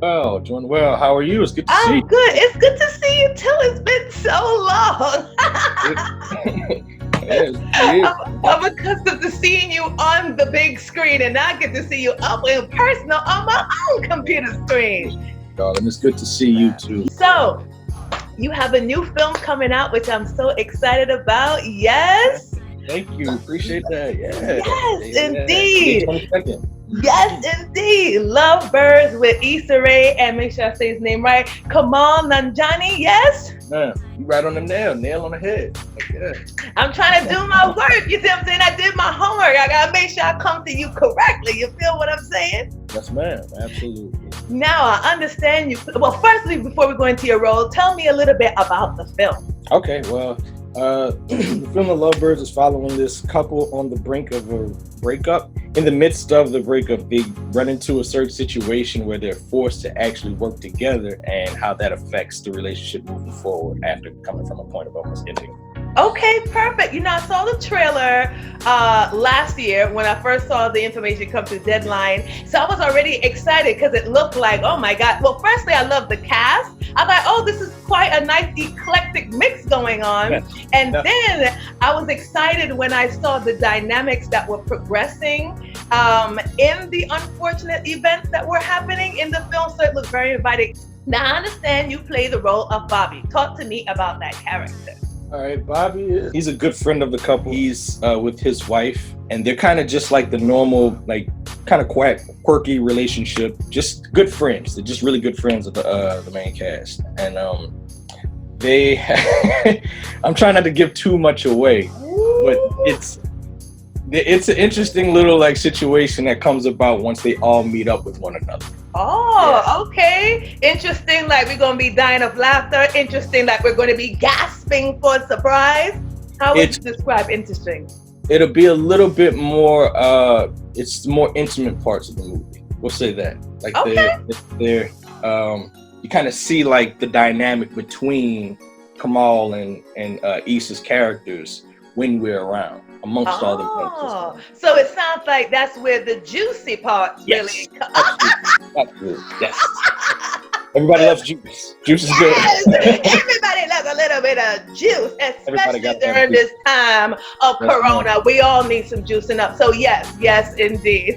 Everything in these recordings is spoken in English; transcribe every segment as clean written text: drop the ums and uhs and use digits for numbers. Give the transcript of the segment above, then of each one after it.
Doing well. How are you? It's good to see I'm good. It's good to see you too. It's been so you. long. Yes, yeah. I'm accustomed to seeing you on the big screen, and now I get to see you up in person on my own computer screen. Darling, it's good to see you too. So, you have a new film coming out, which I'm so excited about. Yes? Thank you. Appreciate that. Yeah. Yes, May indeed. 22nd. Yes, indeed. Lovebirds with Issa and make sure I say his name right. Kumail Nanjiani. Yes? Man, you right on the nail on the head. Yeah. I'm trying to do my work. You see what I'm saying? I did my homework. I gotta make sure I come to you correctly. You feel what I'm saying? Yes, ma'am. Absolutely. Now I understand you. Well, firstly, before we go into your role, tell me a little bit about the film. Okay, well, the film The Lovebirds is following this couple on the brink of a breakup. In the midst of the breakup, they run into a certain situation where they're forced to actually work together and how that affects the relationship moving forward after coming from a point of almost ending. Okay, perfect. I saw the trailer last year when I first saw the information come to Deadline. So I was already excited because it looked like, oh my God. Well, firstly, I love the cast. I thought, oh, this is quite a nice eclectic mix going on. Yes. And then I was excited when I saw the dynamics that were progressing in the unfortunate events that were happening in the film. So it looked very inviting. Now, I understand you play the role of Bobby. Talk to me about that character. All right, he's a good friend of the couple. He's with his wife, and they're kind of just like the normal, like kind of quirky relationship. Just good friends. They're just really good friends of the main cast, and they. I'm trying not to give too much away, but it's an interesting little like situation that comes about once they all meet up with one another. Oh, okay. Interesting, like we're going to be dying of laughter. Interesting, like we're going to be gasping for surprise. How would you describe interesting? It'll be a little bit more, it's the more intimate parts of the movie. We'll say that. Like they're you kind of see like the dynamic between Kumail and Issa's characters when we're around. Amongst all the so it sounds like that's where the juicy parts really come. Absolutely. Yes. Everybody loves juice. Juice is good. Everybody loves a little bit of juice, especially during this time of Corona. We all need some juicing up. So yes, indeed.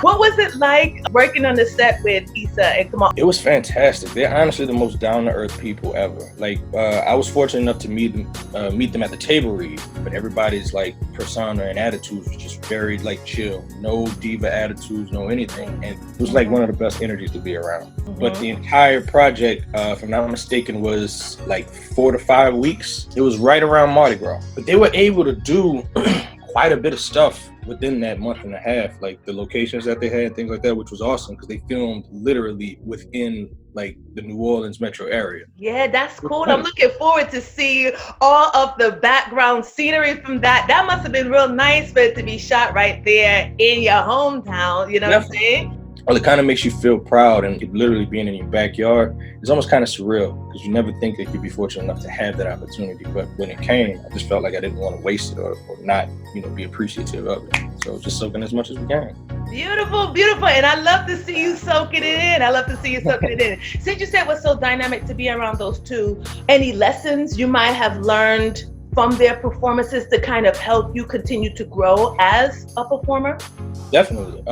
What was it like working on the set with Issa and Kumail? It was fantastic. They're honestly the most down-to-earth people ever. Like I was fortunate enough to meet them at the table read, but everybody's like persona and attitudes was just very like chill. No diva attitudes, no anything. And it was like one of the best energies to be around. But the entire project, if I'm not mistaken, was like 4 to 5 weeks. It was right around Mardi Gras. But they were able to do quite a bit of stuff within that month and a half, like the locations that they had, things like that, which was awesome because they filmed literally within like the New Orleans metro area. Yeah, that's cool. I'm looking forward to see all of the background scenery from that. That must have been real nice for it to be shot right there in your hometown. You know what I'm saying? Well, it kind of makes you feel proud, and literally being in your backyard is almost kind of surreal because you never think that you'd be fortunate enough to have that opportunity. But when it came, I just felt like I didn't want to waste it or not, be appreciative of it. So just soaking as much as we can. Beautiful, beautiful. And I love to see you soaking it in. Since you said it was so dynamic to be around those two, any lessons you might have learned from their performances to kind of help you continue to grow as a performer? Definitely.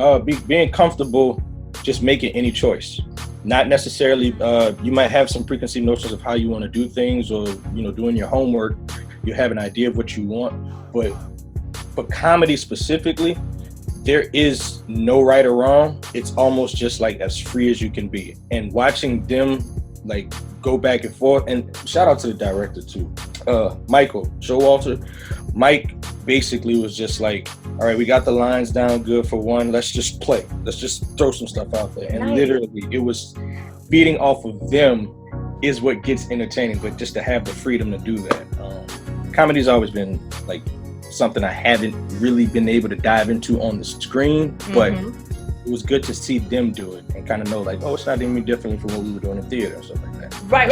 Being comfortable just making any choice. Not necessarily, you might have some preconceived notions of how you want to do things or, doing your homework, you have an idea of what you want. But for comedy specifically, there is no right or wrong. It's almost just like as free as you can be. And watching them like go back and forth, and shout out to the director too, Michael Showalter. Mike basically was just like, all right, we got the lines down good for one, let's just play, let's just throw some stuff out there. And literally it was feeding off of them is what gets entertaining, but just to have the freedom to do that. Comedy's always been like something I haven't really been able to dive into on the screen, but it was good to see them do it and kind of know like, oh, it's not any different from what we were doing in theater or something like that. Right.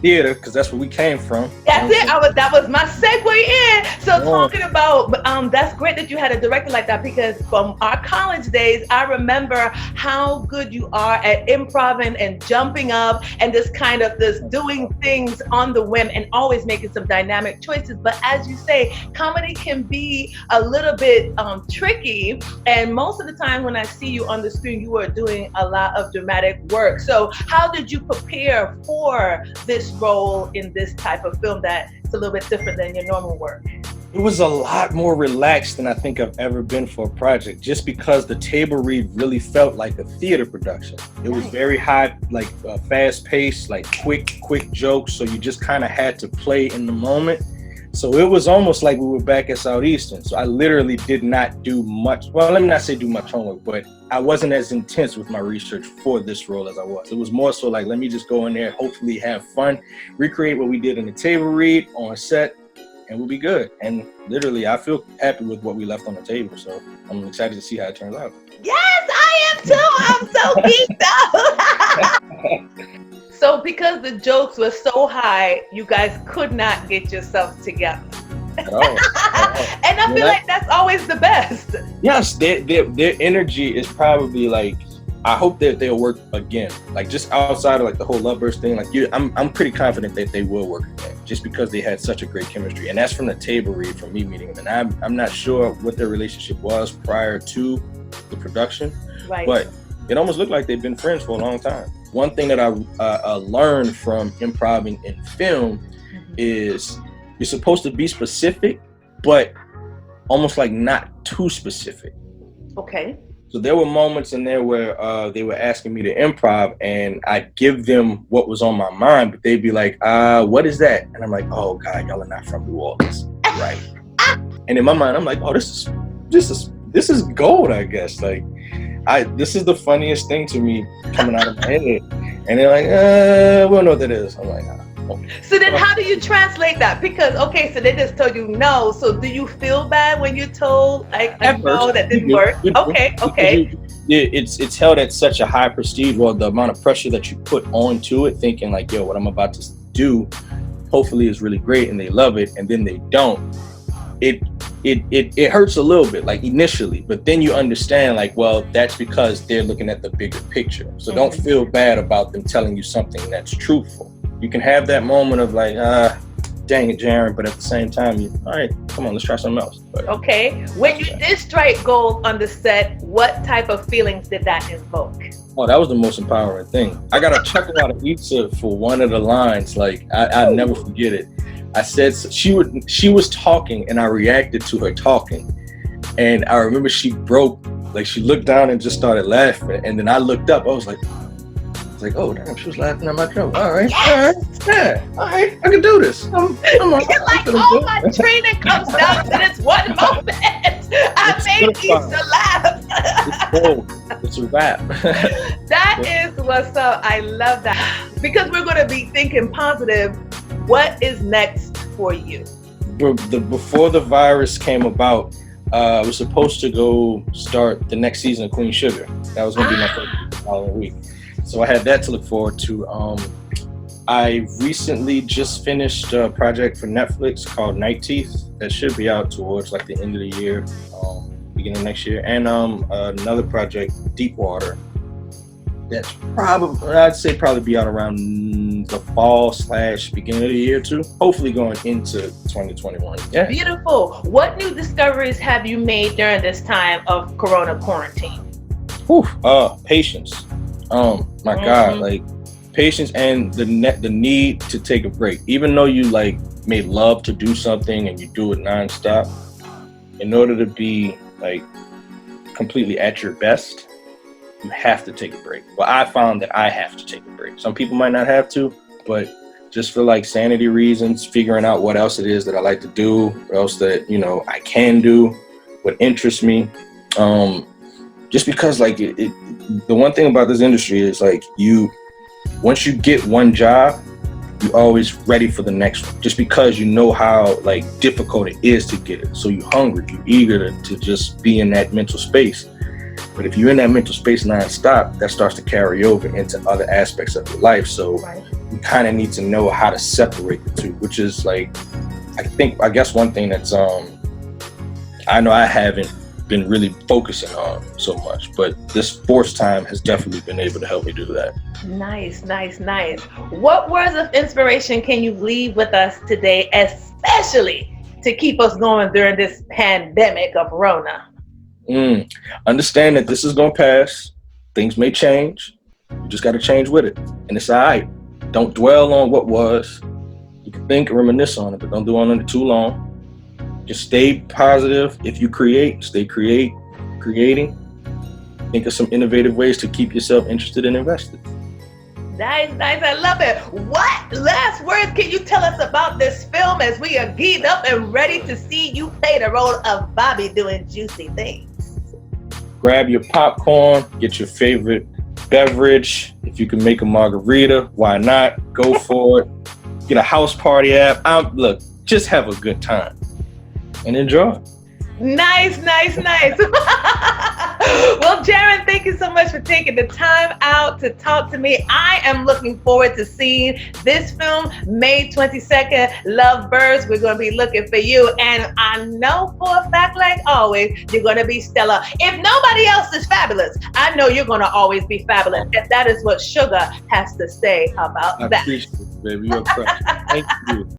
theater because that's where we came from. That's it. That was my segue in. So talking about, that's great that you had a director like that, because from our college days, I remember how good you are at improvising and jumping up and just kind of this doing things on the whim and always making some dynamic choices. But as you say, comedy can be a little bit tricky. And most of the time when I see you on the screen, you are doing a lot of dramatic work. So how did you prepare for this role in this type of film that it's a little bit different than your normal work? It was a lot more relaxed than I think I've ever been for a project, just because the table read really felt like a theater production. It was very high, like fast paced, like quick jokes. So you just kind of had to play in the moment. So it was almost like we were back at Southeastern. So I literally did not do much. Well, let me not say do much homework, but I wasn't as intense with my research for this role as I was. It was more so like, let me just go in there, hopefully have fun, recreate what we did in the table read on set, and we'll be good. And literally, I feel happy with what we left on the table. So I'm excited to see how it turns out. Yes, I am too. I'm so geeked up. So because the jokes were so high, you guys could not get yourselves together. And I feel like that's always the best. Yes, their energy is probably like, I hope that they'll work again. Like just outside of like the whole Lovebirds thing, like I'm pretty confident that they will work again, just because they had such a great chemistry. And that's from the table read, from me meeting them. And I'm not sure what their relationship was prior to the production, but it almost looked like they've been friends for a long time. One thing that I learned from improvising in film is you're supposed to be specific, but almost like not too specific. Okay. So there were moments in there where they were asking me to improv, and I'd give them what was on my mind, but they'd be like, what is that? And I'm like, oh God, y'all are not from New Orleans, right? And in my mind, I'm like, oh, this is gold, I guess. Like, this is the funniest thing to me coming out of my head. And they're like, we don't know what that is. I'm like, nah. Okay. So then how do you translate that? Because, okay, so they just told you no. So do you feel bad when you're told, like, no, that didn't work? Okay. It's held at such a high prestige. Well, the amount of pressure that you put onto it, thinking like, yo, what I'm about to do, hopefully is really great, and they love it, and then they don't. It hurts a little bit, like initially, but then you understand, like, well, that's because they're looking at the bigger picture. So don't feel bad about them telling you something that's truthful. You can have that moment of like, dang it, Jaren, but at the same time, all right, come on, let's try something else. But, okay, when you did strike gold on the set, what type of feelings did that invoke? Oh, that was the most empowering thing. I got a chuckle out of Issa for one of the lines. Like, I'll never forget it. I said, she was talking, and I reacted to her talking. And I remember she broke, like she looked down and just started laughing. And then I looked up, I was like, oh damn, she was laughing at my joke. All right, I can do this. I'm like, oh, my training comes down to this one moment. I made Issa laugh. It's cool. It's a wrap. That is what's up. I love that. Because we're going to be thinking positive, what is next for you? Before the virus came about, I was supposed to go start the next season of Queen Sugar. That was going to be my first following week. So I had that to look forward to. I recently just finished a project for Netflix called Night Teeth that should be out towards like the end of the year, beginning of next year. And another project, Deep Water, that's probably be out around the fall / beginning of the year too. Hopefully going into 2021. Yeah. Beautiful. What new discoveries have you made during this time of Corona quarantine? Patience. My God, like patience and the need to take a break. Even though you like may love to do something and you do it nonstop, in order to be like completely at your best, you have to take a break. Well, I found that I have to take a break. Some people might not have to, but just for like sanity reasons, figuring out what else it is that I like to do, what else that, I can do, what interests me. Just because like the one thing about this industry is like once you get one job, you're always ready for the next one, just because you know how like difficult it is to get it. So you're hungry, you're eager to just be in that mental space. But if you're in that mental space nonstop, that starts to carry over into other aspects of your life. So you kind of need to know how to separate the two, which is like, I guess one thing that's I know I haven't been really focusing on so much, but this forced time has definitely been able to help me do that. Nice. What words of inspiration can you leave with us today, especially to keep us going during this pandemic of Rona? Understand that this is gonna pass. Things may change. You just got to change with it, and it's all right. Don't dwell on what was. You can think and reminisce on it, but don't dwell on it too long. Just stay positive. If you stay creating. Think of some innovative ways to keep yourself interested and invested. Nice. I love it. What last words can you tell us about this film as we are geared up and ready to see you play the role of Bobby doing juicy things? Grab your popcorn, get your favorite beverage. If you can make a margarita, why not? Go for it. Get a house party app. Look, just have a good time and enjoy. Nice. Well, Jaren, thank you so much for taking the time out to talk to me. I am looking forward to seeing this film, May 22nd, Lovebirds. We're going to be looking for you. And I know for a fact, like always, you're going to be stellar. If nobody else is fabulous, I know you're going to always be fabulous. And that is what Sugar has to say about that. I appreciate it, baby. You're a crush. Thank you.